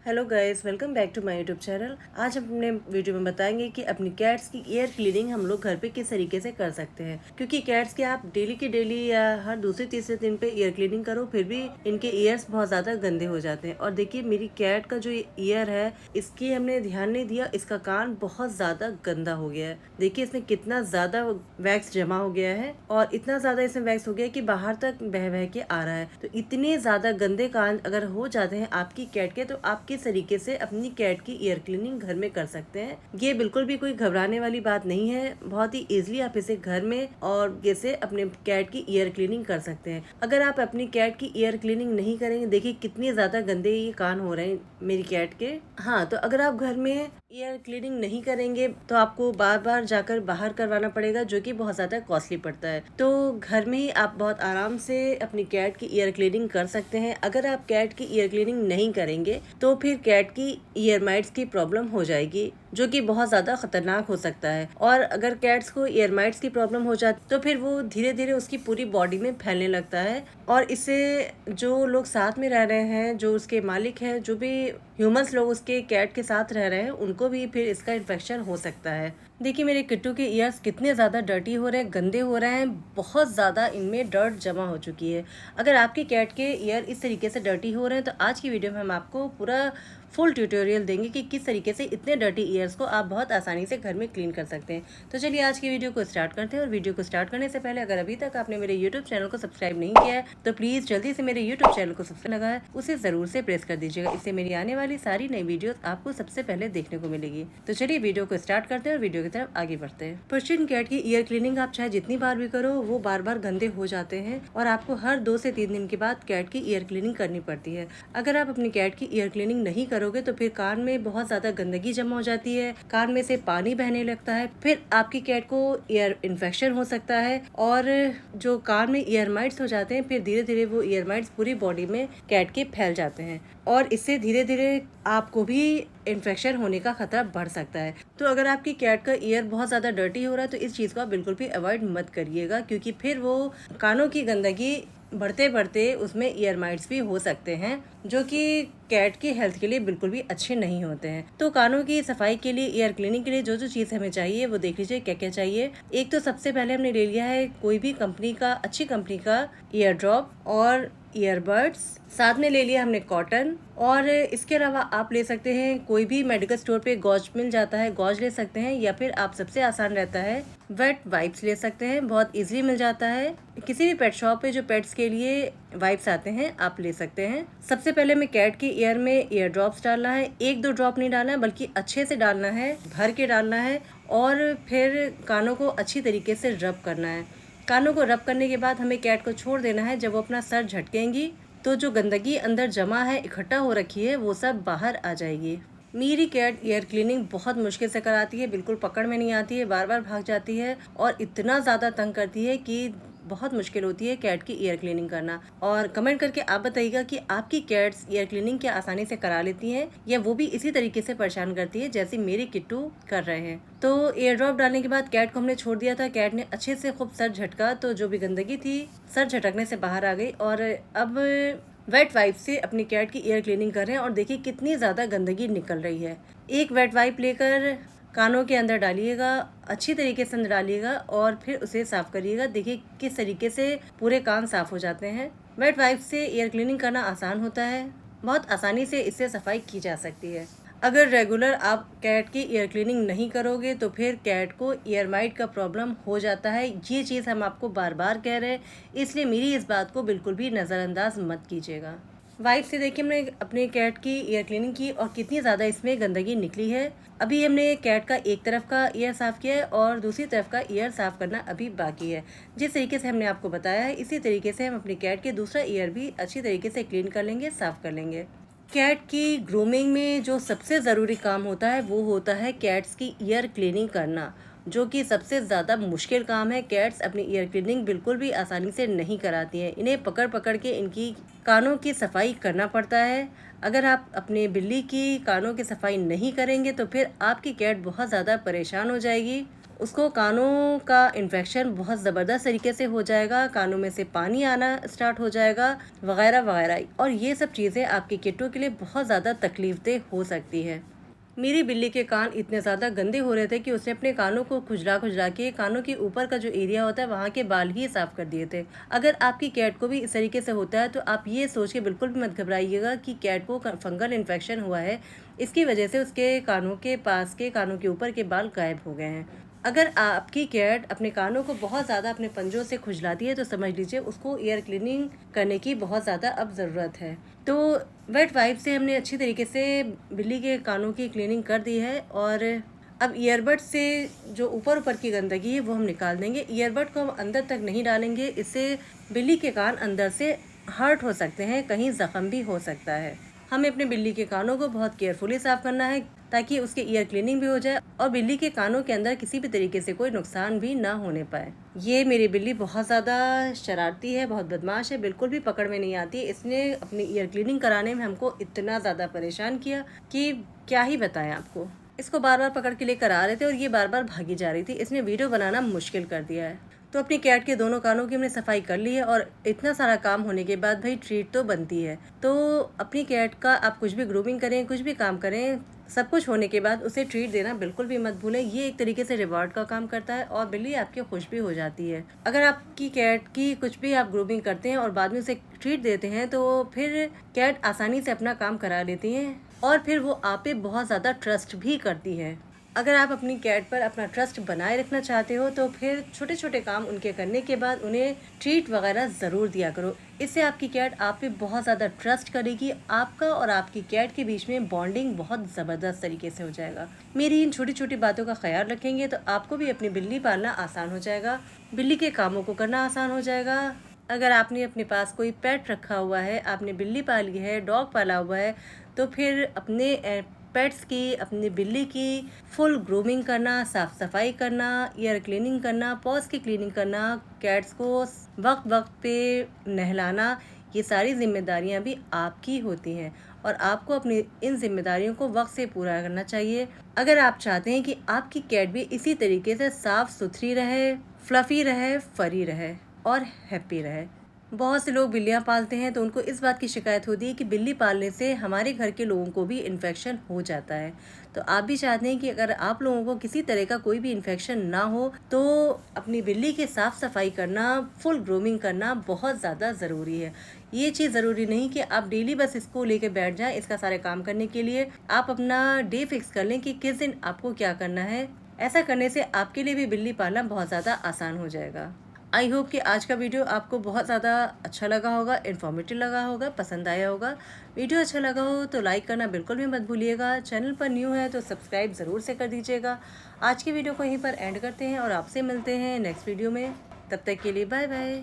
Hello guys, welcome back to my YouTube channel. आज हम अपने वीडियो में बताएंगे कि अपनी कैट्स की ईयर क्लीनिंग हम लोग घर पे किस तरीके से कर सकते हैं। क्योंकि कैट्स के आप डेली की डेली या हर दूसरे तीसरे दिन पे ईयर क्लीनिंग करो, फिर भी इनके ईयर्स बहुत ज़्यादा गंदे हो जाते हैं। और देखिए, मेरी कैट का जो ईयर है, इसकी हमने ध्यान नहीं दिया, इसका कान बहुत ज़्यादा गंदा हो गया है। देखिए, इसमें कितना ज़्यादा वैक्स जमा हो गया है और इतना ज़्यादा इसमें वैक्स हो गया है कि बाहर तक बह बह के आ रहा है। तो इतने ज़्यादा गंदे कान अगर हो जाते हैं आपकी कैट के, तो आप किस तरीके से अपनी कैट की ईयर क्लीनिंग घर में कर सकते हैं। ये बिल्कुल भी कोई घबराने वाली बात नहीं है। बहुत ही इजीली आप इसे घर में और जैसे अपने कैट की ईयर क्लीनिंग कर सकते हैं। अगर आप अपनी कैट की ईयर क्लीनिंग नहीं करेंगे, देखिए कितने ज्यादा गंदे ये कान हो रहे हैं मेरी कैट के। हाँ, तो अगर आप घर में ईयर क्लीनिंग नहीं करेंगे तो आपको बार बार जाकर बाहर करवाना पड़ेगा, जो कि बहुत ज्यादा कॉस्टली पड़ता है। तो घर में ही आप बहुत आराम से अपनी कैट की ईयर क्लीनिंग कर सकते हैं। अगर आप कैट की ईयर क्लीनिंग नहीं करेंगे तो फिर कैट की ईयर माइट्स की प्रॉब्लम हो जाएगी, जो कि बहुत ज्यादा खतरनाक हो सकता है। और अगर कैट्स को ईयर माइट्स की प्रॉब्लम हो जाती तो फिर वो धीरे धीरे उसकी पूरी बॉडी में फैलने लगता है। और इससे जो लोग साथ में रह रहे हैं, जो उसके मालिक हैं, जो भी ह्यूमंस लोग उसके कैट के साथ रह रहे हैं, उनको भी फिर इसका इन्फेक्शन हो सकता है। देखिए, मेरे किट्टू के ईयर्स कितने ज़्यादा डर्टी हो रहे हैं, गंदे हो रहे हैं, बहुत ज़्यादा इनमें डर्ट जमा हो चुकी है। अगर आपकी कैट के ईयर इस तरीके से डर्टी हो रहे हैं तो आज की वीडियो में हम आपको पूरा फुल ट्यूटोरियल देंगे कि किस तरीके से इतने डर्टी ईयर्स को आप बहुत आसानी से घर में क्लीन कर सकते हैं। तो चलिए आज की वीडियो को स्टार्ट करते हैं। और वीडियो को स्टार्ट करने से पहले अगर अभी तक आपने मेरे यूट्यूब चैनल को सब्सक्राइब नहीं किया है तो प्लीज़ जल्दी से मेरे यूट्यूब चैनल को सब्सक्राइब लगा है उसे ज़रूर से प्रेस कर दीजिएगा। इससे मेरी आने वाली सारी नई वीडियो आपको सबसे पहले देखने को मिलेगी। तो चलिए वीडियो को स्टार्ट करते हैं और वीडियो की तरफ आगे बढ़ते हैं। पर्शियन कैट की ईयर क्लीनिंग आप चाहे जितनी बार भी करो, वो बार बार गंदे हो जाते हैं और आपको हर 2 से 3 दिन के बाद कैट की ईयर क्लीनिंग करनी पड़ती है। अगर आप अपनी कैट की ईयर क्लीनिंग नहीं करोगे तो फिर कान में बहुत ज्यादा गंदगी जमा हो जाती है, कान में से पानी बहने लगता है, फिर आपकी कैट को ईयर इन्फेक्शन हो सकता है। और जो कान में ईयर माइट्स हो जाते हैं, फिर धीरे धीरे वो ईयर माइट्स पूरी बॉडी में कैट के फैल जाते हैं और इससे धीरे धीरे आपको भी इन्फेक्शन होने का खतरा बढ़ सकता है। तो अगर आपकी कैट का ईयर बहुत ज़्यादा डर्टी हो रहा है तो इस चीज़ को आप बिल्कुल भी अवॉइड मत करिएगा, क्योंकि फिर वो कानों की गंदगी बढ़ते बढ़ते उसमें ईयर माइट्स भी हो सकते हैं, जो कि कैट की हेल्थ के लिए बिल्कुल भी अच्छे नहीं होते हैं। तो कानों की सफाई के लिए, ईयर क्लीनिंग के लिए जो जो चीज़ हमें चाहिए वो देख लीजिए क्या क्या चाहिए। एक तो सबसे पहले हमने ले लिया है कोई भी कंपनी का, अच्छी कंपनी का ईयर ड्रॉप और ईयरबड्स। साथ में ले लिया हमने कॉटन। और इसके अलावा आप ले सकते हैं, कोई भी मेडिकल स्टोर पे गॉज मिल जाता है, गॉज ले सकते हैं, या फिर आप सबसे आसान रहता है वेट वाइप्स ले सकते हैं, बहुत इजीली मिल जाता है। किसी भी पेट शॉप पे जो पेट्स के लिए वाइप्स आते हैं आप ले सकते हैं। सबसे पहले हमें कैट की ईयर में ईयर ड्रॉप्स डालना है। 1-2 ड्रॉप नहीं डालना है, बल्कि अच्छे से डालना है, भर के डालना है। और फिर कानों को अच्छी तरीके से रब करना है। कानों को रब करने के बाद हमें कैट को छोड़ देना है। जब वो अपना सर झटकेंगी तो जो गंदगी अंदर जमा है, इकट्ठा हो रखी है, वो सब बाहर आ जाएगी। मेरी कैट ईयर क्लीनिंग बहुत मुश्किल से कराती है, बिल्कुल पकड़ में नहीं आती है, बार बार भाग जाती है और इतना ज़्यादा तंग करती है कि बहुत मुश्किल होती है कैट की ईयर क्लीनिंग करना। और कमेंट करके आप बताइएगा कि आपकी कैट्स ईयर क्लीनिंग क्या आसानी से करा लेती हैं, या वो भी इसी तरीके से परेशान करती है जैसे मेरे किट्टू कर रहे हैं। तो ईयर ड्रॉप डालने के बाद कैट को हमने छोड़ दिया था। कैट ने अच्छे से खूब सर झटका, तो जो भी गंदगी थी सर झटकने से बाहर आ गई। और अब वेट वाइप से अपनी कैट की ईयर क्लीनिंग कर रहे हैं और देखिए कितनी ज़्यादा गंदगी निकल रही है। एक वेट वाइप लेकर कानों के अंदर डालिएगा, अच्छी तरीके से अंदर डालिएगा और फिर उसे साफ करिएगा। देखिए किस तरीके से पूरे कान साफ हो जाते हैं। वेट वाइप से ईयर क्लीनिंग करना आसान होता है, बहुत आसानी से इससे सफाई की जा सकती है। अगर रेगुलर आप कैट की ईयर क्लीनिंग नहीं करोगे तो फिर कैट को ईयर माइट का प्रॉब्लम हो जाता है। ये चीज़ हम आपको बार बार कह रहे हैं, इसलिए मेरी इस बात को बिल्कुल भी नज़रअंदाज मत कीजिएगा। वाइप से देखिए हमने अपने कैट की ईयर क्लीनिंग की और कितनी ज़्यादा इसमें गंदगी निकली है। अभी हमने कैट का एक तरफ का ईयर साफ़ किया है और दूसरी तरफ का ईयर साफ़ करना अभी बाकी है। जिस तरीके से हमने आपको बताया है, इसी तरीके से हम अपनी कैट के दूसरा ईयर भी अच्छी तरीके से क्लीन कर लेंगे, साफ़ कर लेंगे। कैट की ग्रूमिंग में जो सबसे ज़रूरी काम होता है वो होता है कैट्स की ईयर क्लीनिंग करना, जो कि सबसे ज़्यादा मुश्किल काम है। कैट्स अपनी ईयर क्लीनिंग बिल्कुल भी आसानी से नहीं कराती हैं, इन्हें पकड़ पकड़ के इनकी कानों की सफाई करना पड़ता है। अगर आप अपने बिल्ली की कानों की सफाई नहीं करेंगे तो फिर आपकी कैट बहुत ज़्यादा परेशान हो जाएगी। उसको कानों का इन्फेक्शन बहुत ज़बरदस्त तरीके से हो जाएगा, कानों में से पानी आना स्टार्ट हो जाएगा वगैरह वगैरह, और ये सब चीज़ें आपके किट्टू के लिए बहुत ज़्यादा तकलीफदेह हो सकती है। मेरी बिल्ली के कान इतने ज़्यादा गंदे हो रहे थे कि उसने अपने कानों को खुजला खुजला के कानों के ऊपर का जो एरिया होता है वहाँ के बाल ही साफ़ कर दिए थे। अगर आपकी कैट को भी इस तरीके से होता है तो आप ये सोच के बिल्कुल भी मत घबराइएगा कि कैट को फंगल इन्फेक्शन हुआ है, इसकी वजह से उसके कानों के पास के कानों के ऊपर के बाल गायब हो गए हैं। अगर आपकी कैट अपने कानों को बहुत ज़्यादा अपने पंजों से खुजलाती है तो समझ लीजिए उसको ईयर क्लीनिंग करने की बहुत ज़्यादा अब ज़रूरत है। तो वेट वाइप से हमने अच्छी तरीके से बिल्ली के कानों की क्लीनिंग कर दी है, और अब ईयरबड से जो ऊपर की गंदगी है वो हम निकाल देंगे। ईयरबड को हम अंदर तक नहीं डालेंगे, इससे बिल्ली के कान अंदर से हर्ट हो सकते हैं, कहीं ज़ख्म भी हो सकता है। हमें अपने बिल्ली के कानों को बहुत केयरफुली साफ़ करना है ताकि उसके ईयर क्लीनिंग भी हो जाए और बिल्ली के कानों के अंदर किसी भी तरीके से कोई नुकसान भी ना होने पाए। ये मेरी बिल्ली बहुत ज़्यादा शरारती है, बहुत बदमाश है, बिल्कुल भी पकड़ में नहीं आती। इसने अपनी ईयर क्लीनिंग कराने में हमको इतना ज़्यादा परेशान किया कि क्या ही बताएं आपको। इसको बार बार पकड़ के लेकर आ रहे थे और ये बार बार भागी जा रही थी। इसने वीडियो बनाना मुश्किल कर दिया है। तो अपनी कैट के दोनों कानों की हमने सफाई कर ली है, और इतना सारा काम होने के बाद भाई ट्रीट तो बनती है। तो अपनी कैट का आप कुछ भी ग्रूमिंग करें, कुछ भी काम करें, सब कुछ होने के बाद उसे ट्रीट देना बिल्कुल भी मत भूलें। ये एक तरीके से रिवॉर्ड का काम करता है और बिल्ली आपकी खुश भी हो जाती है। अगर आपकी कैट की कुछ भी आप ग्रूमिंग करते हैं और बाद में उसे ट्रीट देते हैं तो फिर कैट आसानी से अपना काम करा लेती है और फिर वो आप पे बहुत ज़्यादा ट्रस्ट भी करती है। अगर आप अपनी कैट पर अपना ट्रस्ट बनाए रखना चाहते हो तो फिर छोटे छोटे काम उनके करने के बाद उन्हें ट्रीट वगैरह ज़रूर दिया करो। इससे आपकी कैट आप पे बहुत ज़्यादा ट्रस्ट करेगी। आपका और आपकी कैट के बीच में बॉन्डिंग बहुत ज़बरदस्त तरीके से हो जाएगा। मेरी इन छोटी छोटी बातों का ख्याल रखेंगे तो आपको भी अपनी बिल्ली पालना आसान हो जाएगा, बिल्ली के कामों को करना आसान हो जाएगा। अगर आपने अपने पास कोई पेट रखा हुआ है, आपने बिल्ली पाली है, डॉग पाला हुआ है, तो फिर अपने पेट्स की, अपनी बिल्ली की फुल ग्रूमिंग करना, साफ़ सफाई करना, ईयर क्लीनिंग करना, पॉज की क्लीनिंग करना, कैट्स को वक्त वक्त पे नहलाना, ये सारी जिम्मेदारियां भी आपकी होती हैं और आपको अपनी इन जिम्मेदारियों को वक्त से पूरा करना चाहिए। अगर आप चाहते हैं कि आपकी कैट भी इसी तरीके से साफ़ सुथरी रहे, फ्लफ़ी रहे, फरी रहे और हैप्पी रहे। बहुत से लोग बिल्लियां पालते हैं तो उनको इस बात की शिकायत होती है कि बिल्ली पालने से हमारे घर के लोगों को भी इन्फेक्शन हो जाता है। तो आप भी चाहते हैं कि अगर आप लोगों को किसी तरह का कोई भी इन्फेक्शन ना हो तो अपनी बिल्ली की साफ़ सफाई करना, फुल ग्रूमिंग करना बहुत ज़्यादा ज़रूरी है। ये चीज़ ज़रूरी नहीं कि आप डेली बस इसको लेके बैठ जाएं इसका सारे काम करने के लिए। आप अपना डे फिक्स कर लें कि किस दिन आपको क्या करना है। ऐसा करने से आपके लिए भी बिल्ली पालना बहुत ज़्यादा आसान हो जाएगा। आई होप कि आज का वीडियो आपको बहुत ज़्यादा अच्छा लगा होगा, इन्फॉर्मेटिव लगा होगा, पसंद आया होगा। वीडियो अच्छा लगा हो तो लाइक करना बिल्कुल भी मत भूलिएगा। चैनल पर न्यू है तो सब्सक्राइब ज़रूर से कर दीजिएगा। आज की वीडियो को यहीं पर एंड करते हैं और आपसे मिलते हैं नेक्स्ट वीडियो में। तब तक के लिए बाय बाय।